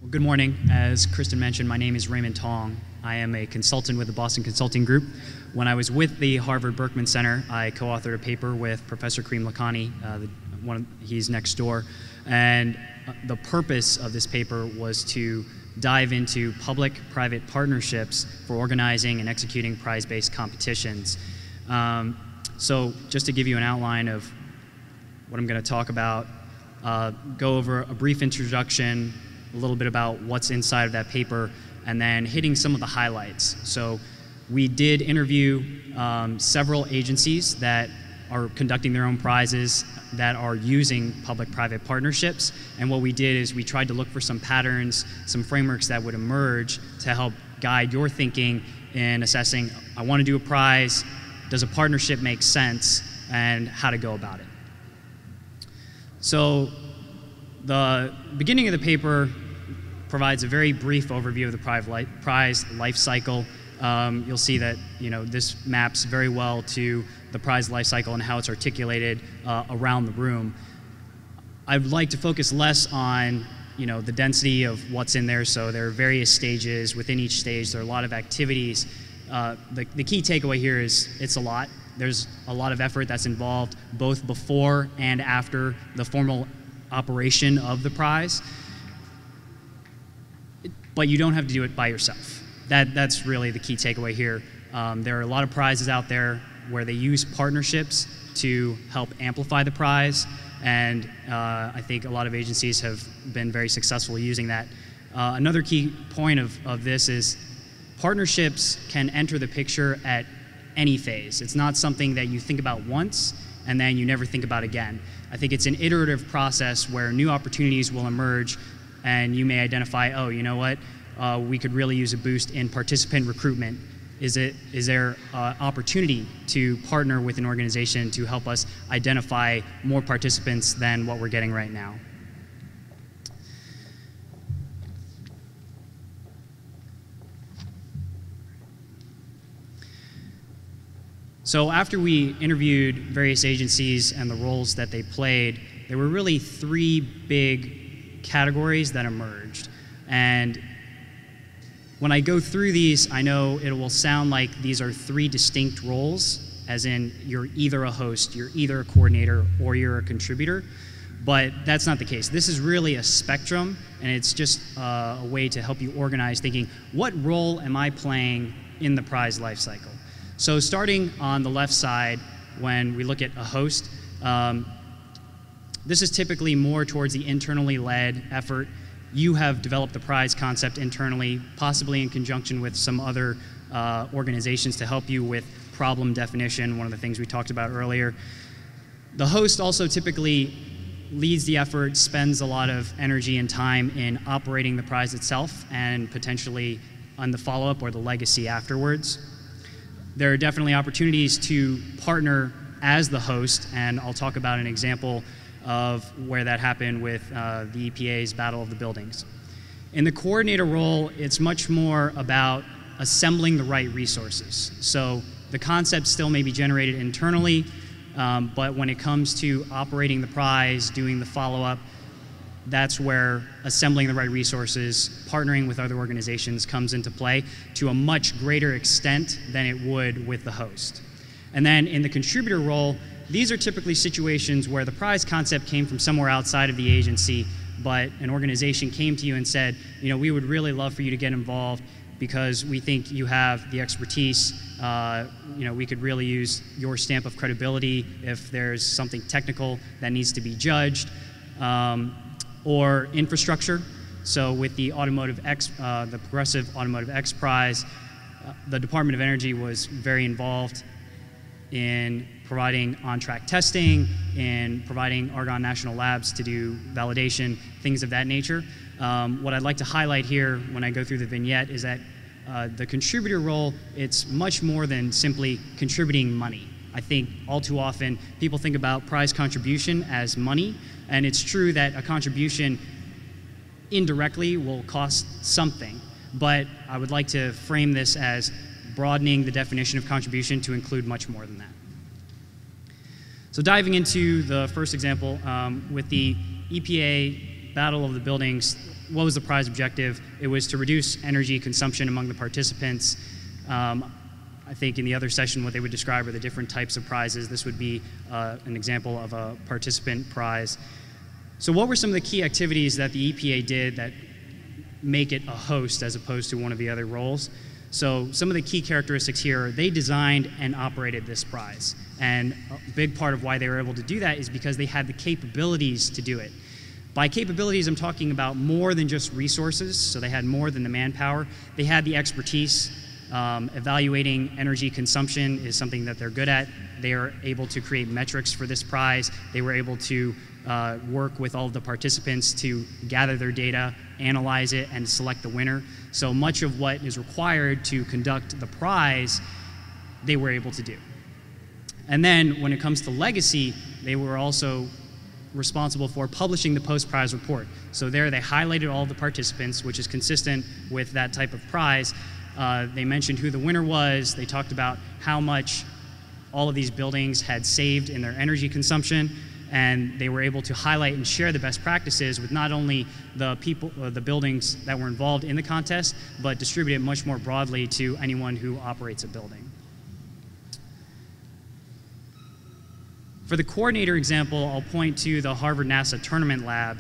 Well, good morning. As Kristen mentioned, my name is Raymond Tong. I am a consultant with the Boston Consulting Group. When I was with the Harvard Berkman Center, I co-authored a paper with Professor Kareem Lakhani. He's next door. And the purpose of this paper was to dive into public-private partnerships for organizing and executing prize-based competitions. So just to give you an outline of what I'm going to talk about, go over a brief introduction, a little bit about what's inside of that paper, and then hitting some of the highlights. So we did interview several agencies that are conducting their own prizes that are using public-private partnerships. And what we did is we tried to look for some patterns, some frameworks that would emerge to help guide your thinking in assessing, I want to do a prize, does a partnership make sense, and how to go about it. So the beginning of the paper provides a very brief overview of the prize life cycle. You'll see that this maps very well to the prize life cycle and how it's articulated around the room. I'd like to focus less on the density of what's in there. So there are various stages. Within each stage, there are a lot of activities. The key takeaway here is it's a lot. There's a lot of effort that's involved both before and after the formal operation of the prize. But you don't have to do it by yourself. That's really the key takeaway here. There are a lot of prizes out there where they use partnerships to help amplify the prize, and I think a lot of agencies have been very successful using that. Another key point of this is partnerships can enter the picture at any phase. It's not something that you think about once and then you never think about again. I think it's an iterative process where new opportunities will emerge and you may identify, oh, you know what, we could really use a boost in participant recruitment. Is there opportunity to partner with an organization to help us identify more participants than what we're getting right now? So after we interviewed various agencies and the roles that they played, there were really three big categories that emerged. And when I go through these, I know it will sound like these are three distinct roles, as in you're either a host, you're either a coordinator, or you're a contributor. But that's not the case. This is really a spectrum, and it's just a way to help you organize thinking, what role am I playing in the prize life cycle? So starting on the left side, when we look at a host, this is typically more towards the internally led effort. You have developed the prize concept internally, possibly in conjunction with some other organizations to help you with problem definition, one of the things we talked about earlier. The host also typically leads the effort, spends a lot of energy and time in operating the prize itself and potentially on the follow-up or the legacy afterwards. There are definitely opportunities to partner as the host, and I'll talk about an example of where that happened with the EPA's Battle of the Buildings. In the coordinator role, it's much more about assembling the right resources. So the concept still may be generated internally, but when it comes to operating the prize, doing the follow-up, that's where assembling the right resources, partnering with other organizations comes into play to a much greater extent than it would with the host. And then in the contributor role, these are typically situations where the prize concept came from somewhere outside of the agency, but an organization came to you and said, we would really love for you to get involved because we think you have the expertise. We could really use your stamp of credibility if there's something technical that needs to be judged. Or infrastructure. So with the the Progressive Automotive X Prize, the Department of Energy was very involved in providing on-track testing, in providing Argonne National Labs to do validation, things of that nature. What I'd like to highlight here when I go through the vignette is that the contributor role, it's much more than simply contributing money. I think all too often people think about prize contribution as money, and it's true that a contribution indirectly will cost something, but I would like to frame this as broadening the definition of contribution to include much more than that. So diving into the first example, with the EPA Battle of the Buildings, what was the prize objective? It was to reduce energy consumption among the participants. I think in the other session, what they would describe are the different types of prizes. This would be an example of a participant prize. So what were some of the key activities that the EPA did that make it a host as opposed to one of the other roles? So some of the key characteristics here, they designed and operated this prize. And a big part of why they were able to do that is because they had the capabilities to do it. By capabilities, I'm talking about more than just resources, so they had more than the manpower. They had the expertise. Evaluating energy consumption is something that they're good at. They are able to create metrics for this prize. They were able to work with all of the participants to gather their data, analyze it, and select the winner. So much of what is required to conduct the prize, they were able to do. And then when it comes to legacy, they were also responsible for publishing the post-prize report. So there they highlighted all of the participants, which is consistent with that type of prize. They mentioned who the winner was. They talked about how much all of these buildings had saved in their energy consumption, and they were able to highlight and share the best practices with not only the people, the buildings that were involved in the contest, but distribute it much more broadly to anyone who operates a building. For the coordinator example, I'll point to the Harvard-NASA Tournament Lab.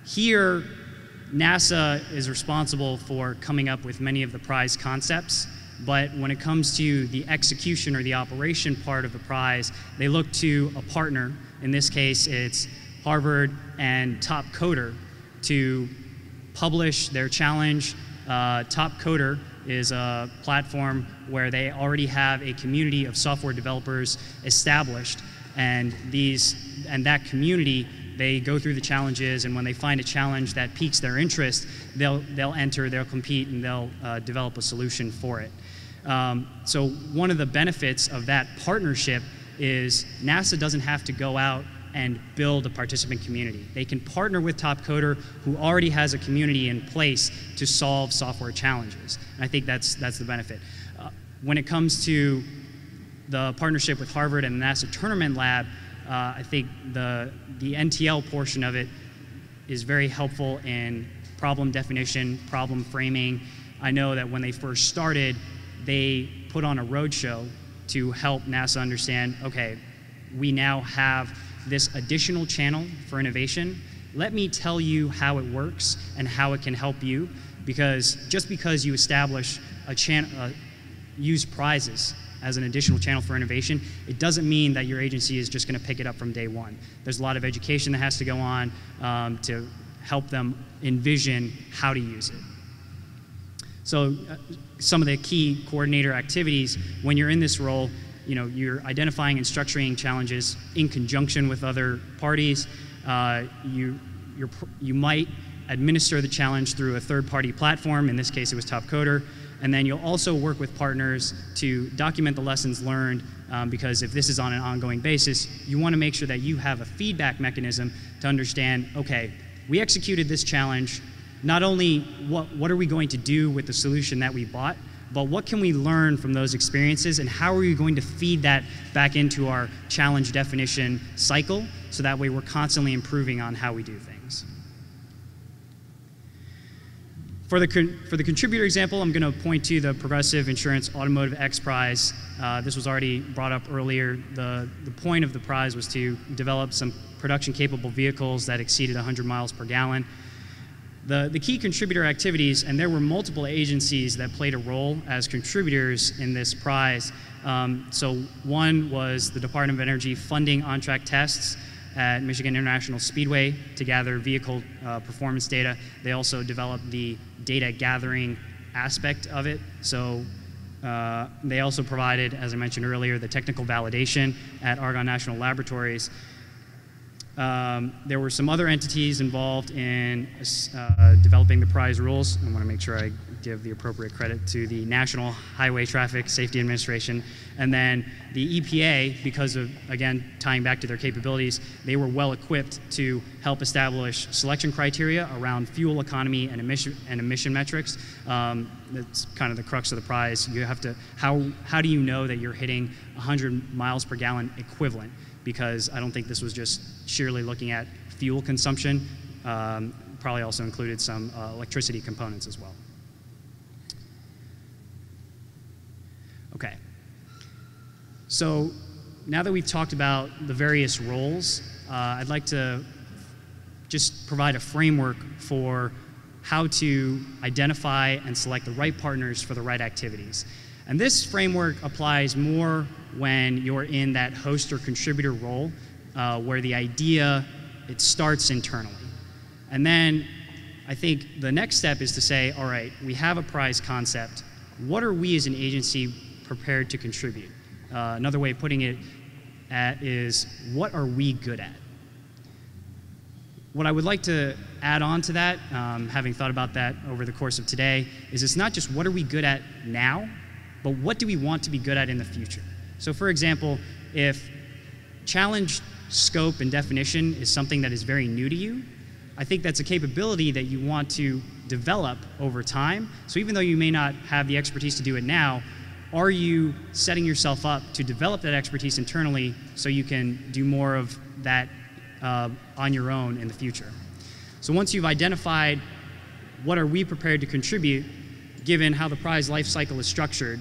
Here, NASA is responsible for coming up with many of the prize concepts, but when it comes to the execution or the operation part of the prize, they look to a partner. In this case, it's Harvard and Top Coder to publish their challenge. Top Coder is a platform where they already have a community of software developers established, and that community, they go through the challenges, and when they find a challenge that piques their interest, they'll enter, they'll compete, and they'll develop a solution for it. So one of the benefits of that partnership is NASA doesn't have to go out and build a participant community. They can partner with Top Coder, who already has a community in place to solve software challenges. And I think that's the benefit. When it comes to the partnership with Harvard and the NASA Tournament Lab, I think the NTL portion of it is very helpful in problem definition, problem framing. I know that when they first started, they put on a roadshow to help NASA understand, okay, we now have this additional channel for innovation. Let me tell you how it works and how it can help you, because just because you establish a channel, use prizes as an additional channel for innovation, it doesn't mean that your agency is just going to pick it up from day one. There's a lot of education that has to go on to help them envision how to use it. So some of the key coordinator activities when you're in this role, you're identifying and structuring challenges in conjunction with other parties. You might administer the challenge through a third-party platform. In this case, it was Top Coder. And then you'll also work with partners to document the lessons learned, because if this is on an ongoing basis, you want to make sure that you have a feedback mechanism to understand, okay, we executed this challenge. Not only what are we going to do with the solution that we bought, but what can we learn from those experiences, and how are we going to feed that back into our challenge definition cycle, so that way we're constantly improving on how we do things. For the contributor example, I'm going to point to the Progressive Insurance Automotive X Prize. This was already brought up earlier. The point of the prize was to develop some production-capable vehicles that exceeded 100 miles per gallon. The key contributor activities, and there were multiple agencies that played a role as contributors in this prize. So one was the Department of Energy funding on-track tests at Michigan International Speedway to gather vehicle performance data. They also developed the data gathering aspect of it. So they also provided, as I mentioned earlier, the technical validation at Argonne National Laboratories. There were some other entities involved in developing the prize rules. I want to make sure I give the appropriate credit to the National Highway Traffic Safety Administration. And then the EPA, because of, again, tying back to their capabilities, they were well equipped to help establish selection criteria around fuel economy and emission metrics. That's kind of the crux of the prize. You have to, how do you know that you're hitting 100 miles per gallon equivalent? Because I don't think this was just sheerly looking at fuel consumption. probably also included some electricity components as well. Okay. So now that we've talked about the various roles, I'd like to just provide a framework for how to identify and select the right partners for the right activities. And this framework applies more when you're in that host or contributor role, where the idea, it starts internally. And then I think the next step is to say, all right, we have a prize concept. What are we as an agency prepared to contribute? Another way of putting it is, what are we good at? What I would like to add on to that, having thought about that over the course of today, is it's not just what are we good at now, but what do we want to be good at in the future? So for example, if challenge, scope, and definition is something that is very new to you, I think that's a capability that you want to develop over time. So even though you may not have the expertise to do it now, are you setting yourself up to develop that expertise internally so you can do more of that on your own in the future? So once you've identified what are we prepared to contribute, given how the prize life cycle is structured,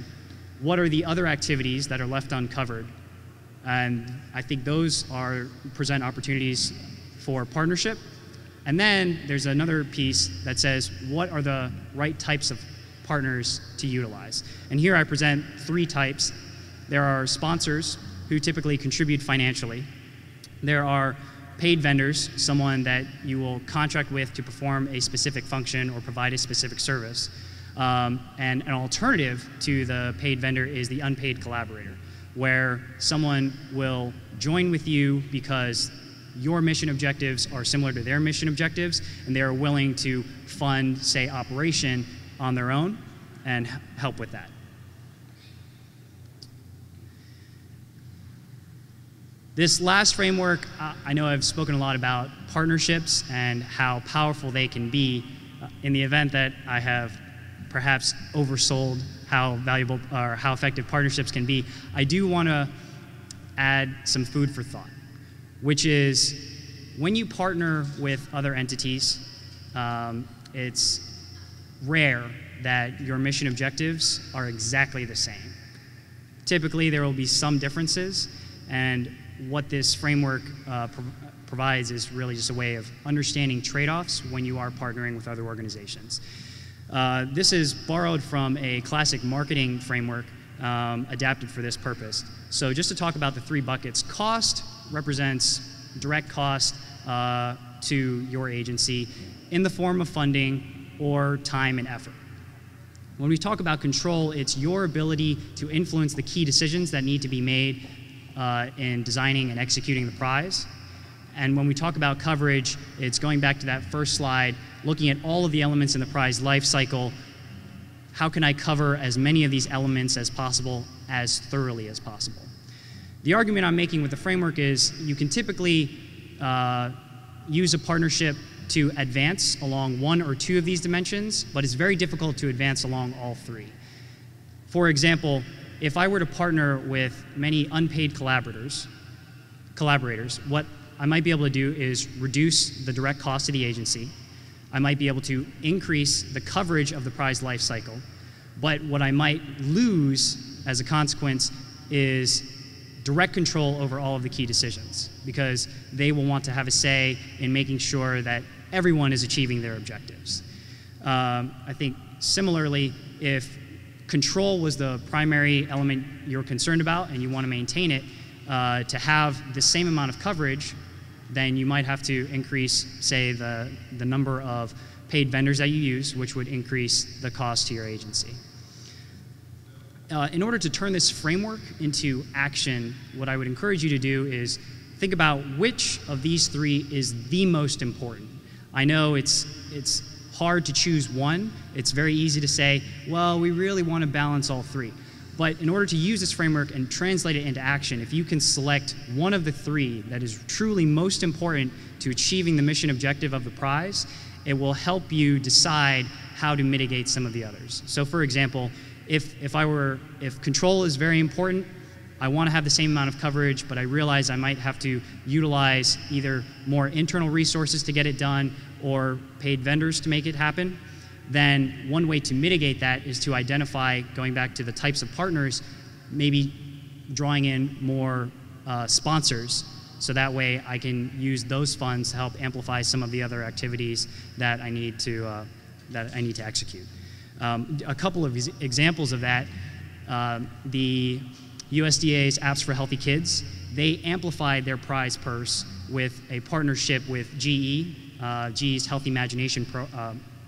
what are the other activities that are left uncovered? And I think those present opportunities for partnership. And then there's another piece that says, what are the right types of partners to utilize? And here I present 3 types. There are sponsors who typically contribute financially. There are paid vendors, someone that you will contract with to perform a specific function or provide a specific service. And an alternative to the paid vendor is the unpaid collaborator, where someone will join with you because your mission objectives are similar to their mission objectives, and they are willing to fund, say, operation on their own and help with that. This last framework, I know I've spoken a lot about partnerships and how powerful they can be. In the event that I have perhaps oversold how valuable or how effective partnerships can be, I do want to add some food for thought, which is when you partner with other entities, it's rare that your mission objectives are exactly the same. Typically, there will be some differences, and what this framework provides is really just a way of understanding trade-offs when you are partnering with other organizations. This is borrowed from a classic marketing framework adapted for this purpose. So just to talk about the 3 buckets, cost represents direct cost to your agency in the form of funding or time and effort. When we talk about control, it's your ability to influence the key decisions that need to be made in designing and executing the prize. And when we talk about coverage, it's going back to that first slide, looking at all of the elements in the prize life cycle. How can I cover as many of these elements as possible, as thoroughly as possible? The argument I'm making with the framework is you can typically use a partnership to advance along 1 or 2 of these dimensions, but it's very difficult to advance along all 3. For example, if I were to partner with many unpaid collaborators, what I might be able to do is reduce the direct cost of the agency. I might be able to increase the coverage of the prize life cycle, but what I might lose as a consequence is direct control over all of the key decisions, because they will want to have a say in making sure that everyone is achieving their objectives. I think similarly, if control was the primary element you're concerned about and you want to maintain it, to have the same amount of coverage, then you might have to increase, say, the number of paid vendors that you use, which would increase the cost to your agency. In order to turn this framework into action, what I would encourage you to do is think about which of these 3 is the most important. I know it's hard to choose one. It's very easy to say, well, we really want to balance all 3. But in order to use this framework and translate it into action, if you can select one of the 3 that is truly most important to achieving the mission objective of the prize, it will help you decide how to mitigate some of the others. So for example, if control is very important, I want to have the same amount of coverage, but I realize I might have to utilize either more internal resources to get it done or paid vendors to make it happen, then one way to mitigate that is to identify, going back to the types of partners, maybe drawing in more sponsors, so that way I can use those funds to help amplify some of the other activities that I need to execute. A couple of examples of that, the USDA's Apps for Healthy Kids, they amplified their prize purse with a partnership with GE, GE's Healthy Imagination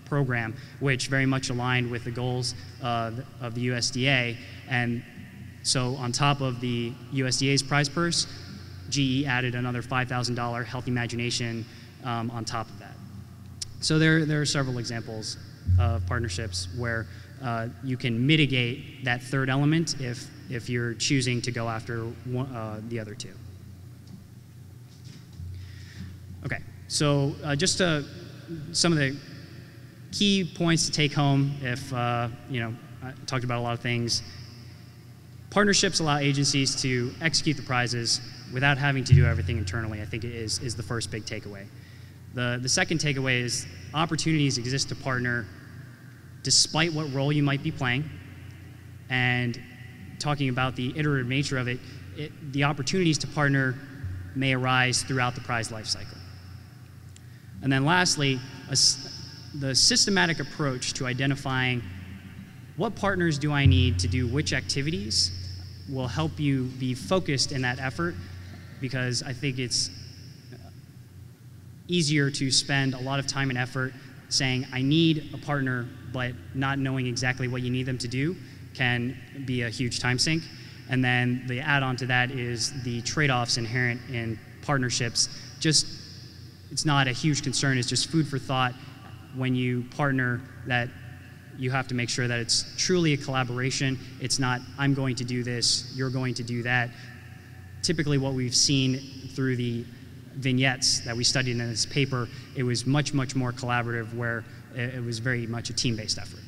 program, which very much aligned with the goals of the USDA. And so on top of the USDA's prize purse, GE added another $5,000 Healthy Imagination on top of that. So there are several examples of partnerships where you can mitigate that third element if you're choosing to go after the other two. Okay, so just some of the key points to take home. If you know, I talked about a lot of things. Partnerships allow agencies to execute the prizes without having to do everything internally. I think it is the first big takeaway. The second takeaway is opportunities exist to partner despite what role you might be playing. And talking about the iterative nature of it, the opportunities to partner may arise throughout the prize life cycle. And then lastly, the systematic approach to identifying what partners do I need to do which activities will help you be focused in that effort, because I think it's easier to spend a lot of time and effort saying I need a partner, but not knowing exactly what you need them to do can be a huge time sink. And then the add-on to that is the trade-offs inherent in partnerships. It's not a huge concern, it's just food for thought when you partner, that you have to make sure that it's truly a collaboration. It's not, I'm going to do this, you're going to do that. Typically what we've seen through the vignettes that we studied in this paper, it was much, much more collaborative, where it was very much a team-based effort.